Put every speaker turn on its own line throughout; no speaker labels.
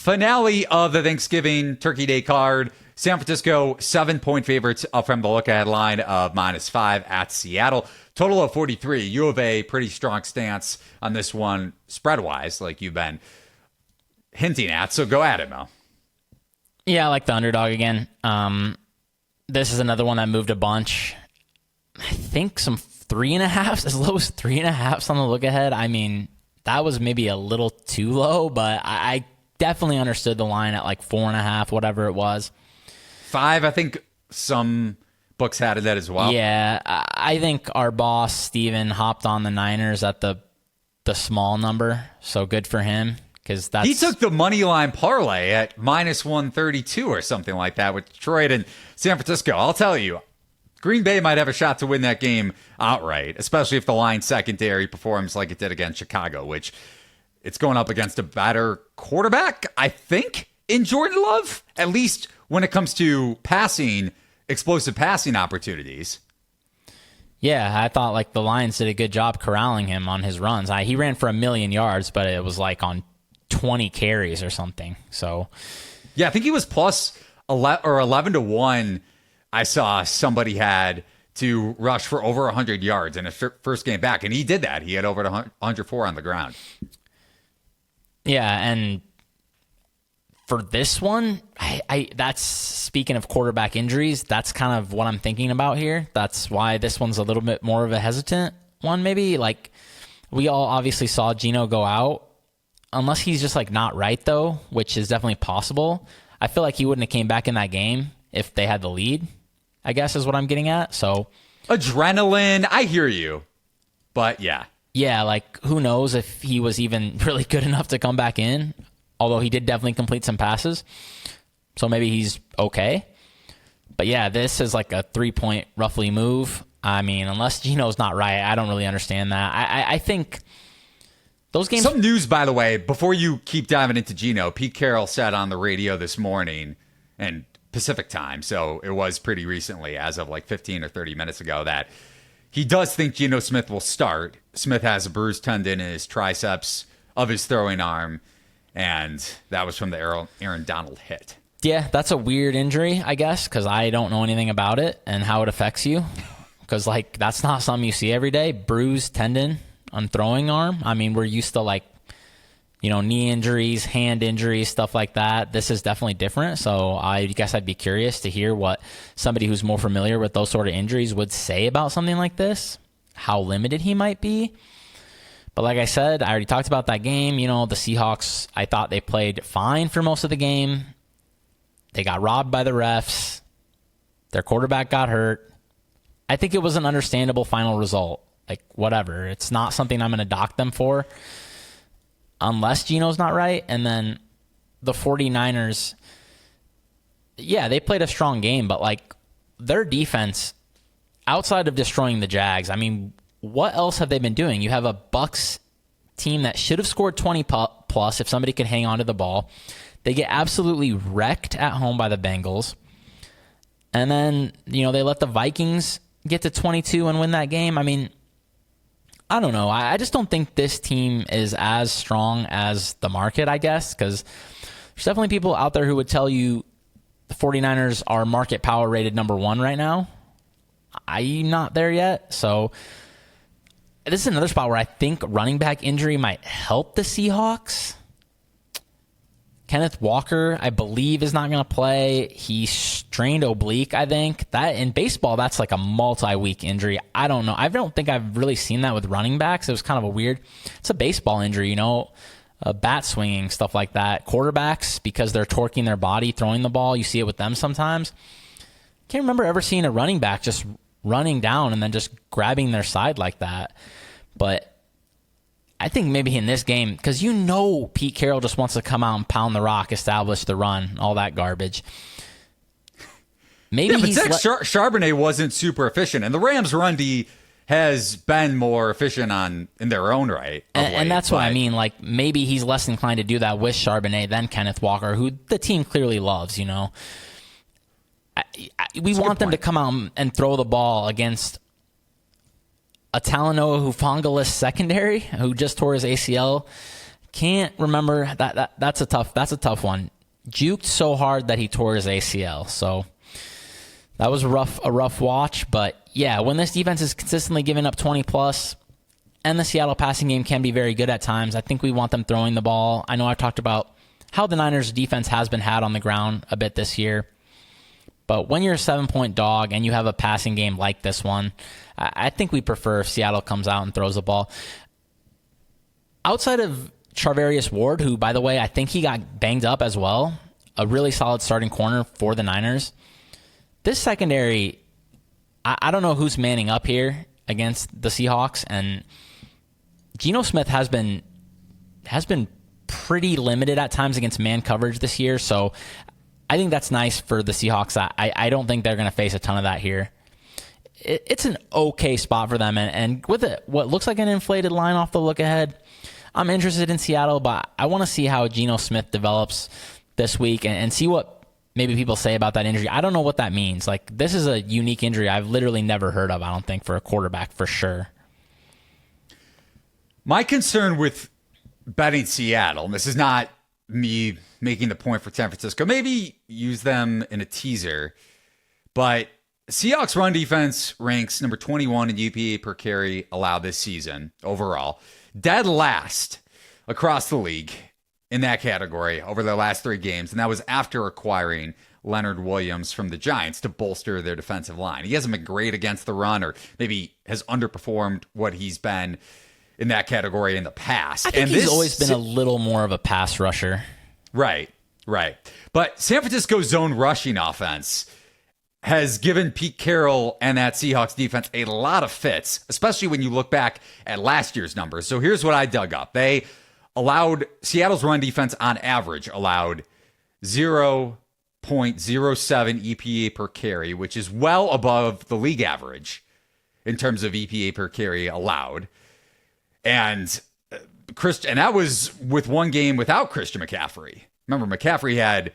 finale of the Thanksgiving Turkey Day card. San Francisco, 7-point favorites up from the look-ahead line of -5 at Seattle. Total of 43. You have a pretty strong stance on this one, spread-wise, like you've been hinting at. So go at it, Mel.
Yeah, I like the underdog again. This is another one that moved a bunch. I think some 3.5s, as low as 3.5s on the look-ahead. I mean, that was maybe a little too low, but I definitely understood the line at like 4.5, whatever it was.
5, I think some books had that as well.
Yeah, I think our boss, Steven, hopped on the Niners at the small number, so good for him.
He took the money line parlay at -132 or something like that with Detroit and San Francisco. I'll tell you, Green Bay might have a shot to win that game outright, especially if the line secondary performs like it did against Chicago, which it's going up against a better quarterback, I think, in Jordan Love, at least when it comes to explosive passing opportunities.
Yeah, I thought like the Lions did a good job corralling him on his runs. He ran for 1,000,000 yards, but it was like on 20 carries or something. So,
yeah, I think he was plus 11 to 1. I saw somebody had to rush for over 100 yards in his first game back, and he did that. He had over 104 on the ground.
Yeah, and for this one, that's speaking of quarterback injuries, that's kind of what I'm thinking about here. That's why this one's a little bit more of a hesitant one, maybe. Like, we all obviously saw Geno go out. Unless he's just like not right, though, which is definitely possible. I feel like he wouldn't have came back in that game if they had the lead, I guess is what I'm getting at. So
adrenaline, I hear you. But yeah.
Yeah, like who knows if he was even really good enough to come back in, although he did definitely complete some passes. So maybe he's okay. But yeah, this is like a 3-point roughly move. I mean, unless Geno's not right, I don't really understand that. I think those games.
Some news, by the way, before you keep diving into Geno, Pete Carroll said on the radio this morning, and Pacific time, so it was pretty recently, as of like 15 or 30 minutes ago, that he does think Geno Smith will start. Smith has a bruised tendon in his triceps of his throwing arm, and that was from the Aaron Donald hit.
Yeah, that's a weird injury, I guess, because I don't know anything about it and how it affects you. Because, like, that's not something you see every day. Bruised tendon on throwing arm. I mean, we're used to, like, knee injuries, hand injuries, stuff like that. This is definitely different. So I guess I'd be curious to hear what somebody who's more familiar with those sort of injuries would say about something like this, how limited he might be. But like I said, I already talked about that game. The Seahawks, I thought they played fine for most of the game. They got robbed by the refs. Their quarterback got hurt. I think it was an understandable final result. Like, whatever. It's not something I'm going to dock them for unless Geno's not right. And then the 49ers, yeah, they played a strong game, but, like, their defense, outside of destroying the Jags, I mean, what else have they been doing? You have a Bucs team that should have scored 20 plus if somebody could hang on to the ball. They get absolutely wrecked at home by the Bengals. And then, they let the Vikings get to 22 and win that game. I mean, I don't know. I just don't think this team is as strong as the market, I guess, because there's definitely people out there who would tell you the 49ers are market power rated number 1 right now. I'm not there yet. So this is another spot where I think running back injury might help the Seahawks. Kenneth Walker, I believe, is not going to play. He strained oblique, I think. That in baseball, that's like a multi-week injury. I don't know. I don't think I've really seen that with running backs. It was kind of a weird. It's a baseball injury, bat swinging, stuff like that. Quarterbacks, because they're torquing their body, throwing the ball, you see it with them sometimes. Can't remember ever seeing a running back just running down and then just grabbing their side like that. But I think maybe in this game, because Pete Carroll just wants to come out and pound the rock, establish the run, all that garbage. Maybe
but Zach Charbonnet wasn't super efficient, and the Rams' run D has been more efficient in their own right.
And that's what I mean. Like, maybe he's less inclined to do that with Charbonnet than Kenneth Walker, who the team clearly loves, we want them to come out and throw the ball against a Talanoa Hufanga-less secondary who just tore his ACL Can't remember that's a tough one. Juked so hard that he tore his ACL. So that was a rough watch. But yeah, when this defense is consistently giving up 20 plus, and the Seattle passing game can be very good at times, I think we want them throwing the ball. I know I've talked about how the Niners defense has been had on the ground a bit this year. But when you're a 7-point dog and you have a passing game like this one, I think we prefer if Seattle comes out and throws the ball. Outside of Charvarius Ward, who, by the way, I think he got banged up as well, a really solid starting corner for the Niners. This secondary, I don't know who's manning up here against the Seahawks, and Geno Smith has been pretty limited at times against man coverage this year, so I think that's nice for the Seahawks. I don't think they're going to face a ton of that here. It's an okay spot for them, and with what looks like an inflated line off the look ahead, I'm interested in Seattle, but I want to see how Geno Smith develops this week and see what maybe people say about that injury. I don't know what that means. Like, this is a unique injury I've literally never heard of, I don't think, for a quarterback for sure.
My concern with betting Seattle, and this is not me making the point for San Francisco, maybe use them in a teaser, but Seahawks run defense ranks number 21 in UPA per carry allowed this season overall. Dead last across the league in that category over their last 3 games, and that was after acquiring Leonard Williams from the Giants to bolster their defensive line. He hasn't been great against the run, or maybe has underperformed what he's been in that category in the past.
I think he's always been a little more of a pass rusher.
Right. But San Francisco's zone rushing offense has given Pete Carroll and that Seahawks defense a lot of fits, especially when you look back at last year's numbers. So here's what I dug up. They allowed, Seattle's run defense on average allowed 0.07 EPA per carry, which is well above the league average in terms of EPA per carry allowed. And that was with one game without Christian McCaffrey. Remember, McCaffrey had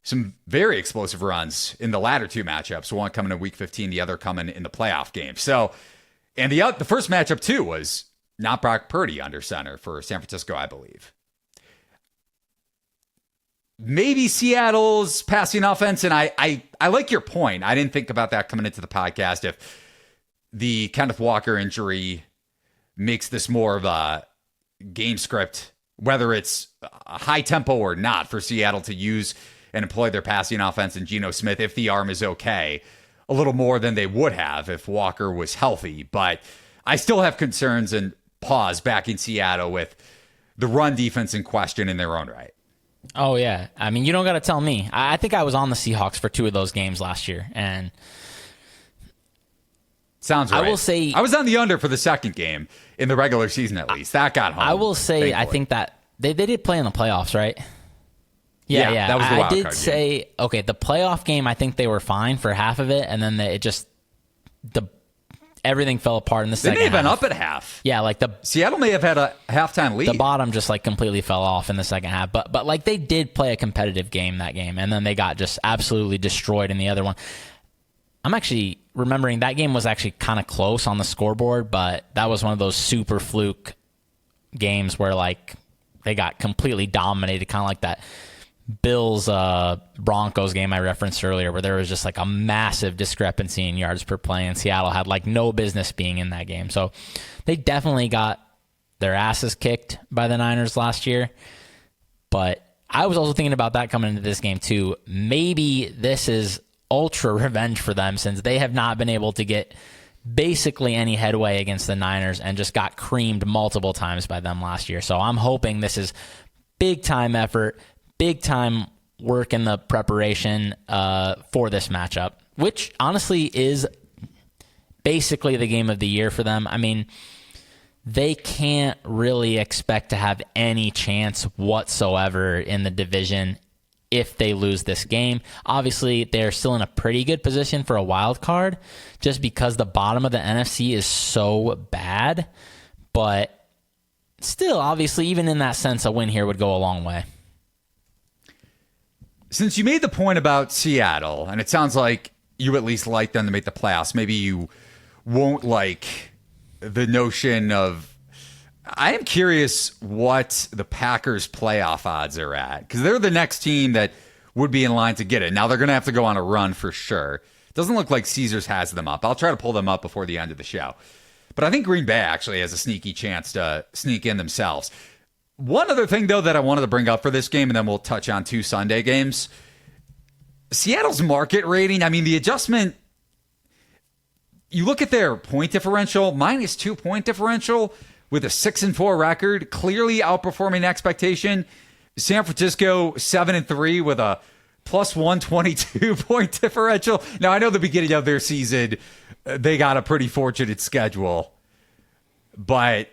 some very explosive runs in the latter 2 matchups, one coming in week 15, the other coming in the playoff game. So, and the first matchup too was not Brock Purdy under center for San Francisco, I believe. Maybe Seattle's passing offense, and I like your point. I didn't think about that coming into the podcast. If the Kenneth Walker injury makes this more of a game script, whether it's a high tempo or not, for Seattle to use and employ their passing offense and Geno Smith, if the arm is okay, a little more than they would have if Walker was healthy. But I still have concerns and pause backing Seattle with the run defense in question in their own right.
Oh, yeah. I mean, you don't got to tell me. I think I was on the Seahawks for 2 of those games last year, and
sounds right.
I will say
I was on the under for the second game in the regular season, at least. That got home.
I will say, thankfully. I think that they did play in the playoffs, right? Yeah.
That was the wild
I
card
did say,
game.
Okay, the playoff game, I think they were fine for half of it, and then everything fell apart in the second half.
They may have been up at half.
Yeah, like
Seattle may have had a halftime lead.
The bottom just like completely fell off in the second half. But like they did play a competitive game that game, and then they got just absolutely destroyed in the other one. I'm actually remembering that game was actually kind of close on the scoreboard, but that was one of those super fluke games where like they got completely dominated, kind of like that Bills Broncos game I referenced earlier, where there was just like a massive discrepancy in yards per play, and Seattle had like no business being in that game. So they definitely got their asses kicked by the Niners last year. But I was also thinking about that coming into this game too. Maybe this is ultra revenge for them, since they have not been able to get basically any headway against the Niners and just got creamed multiple times by them last year. So I'm hoping this is big time effort, big time work in the preparation for this matchup, which honestly is basically the game of the year for them. I mean, they can't really expect to have any chance whatsoever in the division if they lose this game. Obviously, they're still in a pretty good position for a wild card just because the bottom of the NFC is so bad. But still, obviously, even in that sense, a win here would go a long way.
Since you made the point about Seattle, and it sounds like you at least like them to make the playoffs, maybe you won't like the notion of I am curious what the Packers playoff odds are at, because they're the next team that would be in line to get it. Now they're going to have to go on a run for sure. Doesn't look like Caesars has them up. I'll try to pull them up before the end of the show. But I think Green Bay actually has a sneaky chance to sneak in themselves. One other thing, though, that I wanted to bring up for this game, and then we'll touch on 2 Sunday games. Seattle's market rating, I mean, the adjustment, you look at their point differential, -2 point differential with a 6-4 record, clearly outperforming expectation. San Francisco 7-3 with a +122 point differential. Now, I know the beginning of their season, they got a pretty fortunate schedule, but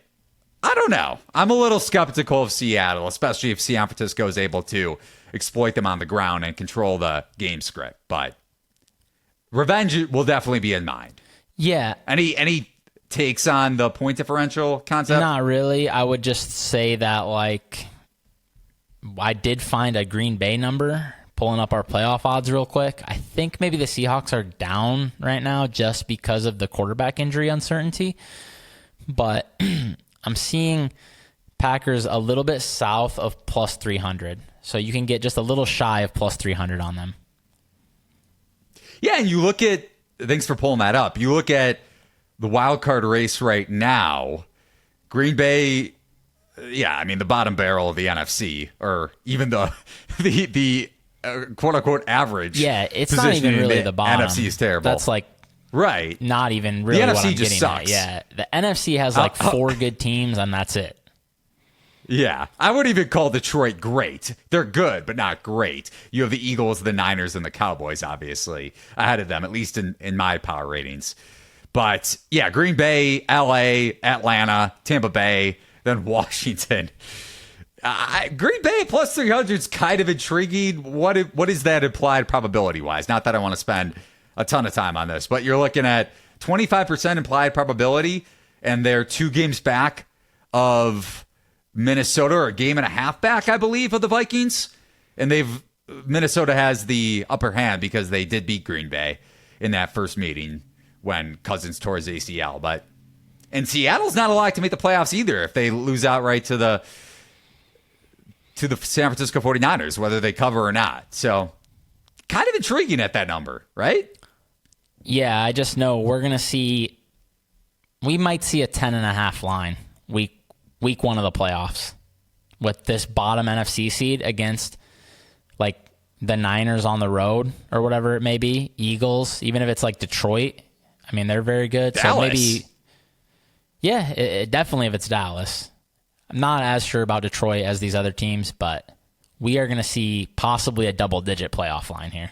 I don't know. I'm a little skeptical of Seattle, especially if San Francisco is able to exploit them on the ground and control the game script. But revenge will definitely be in mind.
Yeah.
Any takes on the point differential concept?
Not really. I would just say that, like, I did find a Green Bay number, pulling up our playoff odds real quick. I think maybe the Seahawks are down right now just because of the quarterback injury uncertainty. But I'm seeing Packers a little bit south of +300. So you can get just a little shy of +300 on them.
Yeah, and you look at, thanks for pulling that up. You look at the wild card race right now, Green Bay, yeah, I mean, the bottom barrel of the NFC, or even the quote unquote average.
Yeah, it's not even really the bottom.
NFC is terrible.
That's like
right.
Not even really
the
what
NFC
I'm
just
getting
sucks.
at. Yeah, the NFC has like 4 good teams, and that's it.
Yeah, I wouldn't even call Detroit great. They're good, but not great. You have the Eagles, the Niners, and the Cowboys, obviously, ahead of them, at least in my power ratings. But yeah, Green Bay, LA, Atlanta, Tampa Bay, then Washington. Green Bay +300 is kind of intriguing. What is that implied probability-wise? Not that I want to spend a ton of time on this, but you're looking at 25% implied probability, and they're 2 games back of Minnesota, or a game and a half back, I believe, of the Vikings. And Minnesota has the upper hand because they did beat Green Bay in that first meeting when Cousins tore his ACL. And Seattle's not a lock to make the playoffs either if they lose outright to the San Francisco 49ers, whether they cover or not. So kind of intriguing at that number, right?
Yeah, I just know we might see a 10.5 line week 1 of the playoffs with this bottom NFC seed against like the Niners on the road or whatever it may be, Eagles, even if it's like Detroit. I mean, they're very good.
Dallas.
So maybe, yeah, it definitely if it's Dallas. I'm not as sure about Detroit as these other teams, but we are going to see possibly a double-digit playoff line here.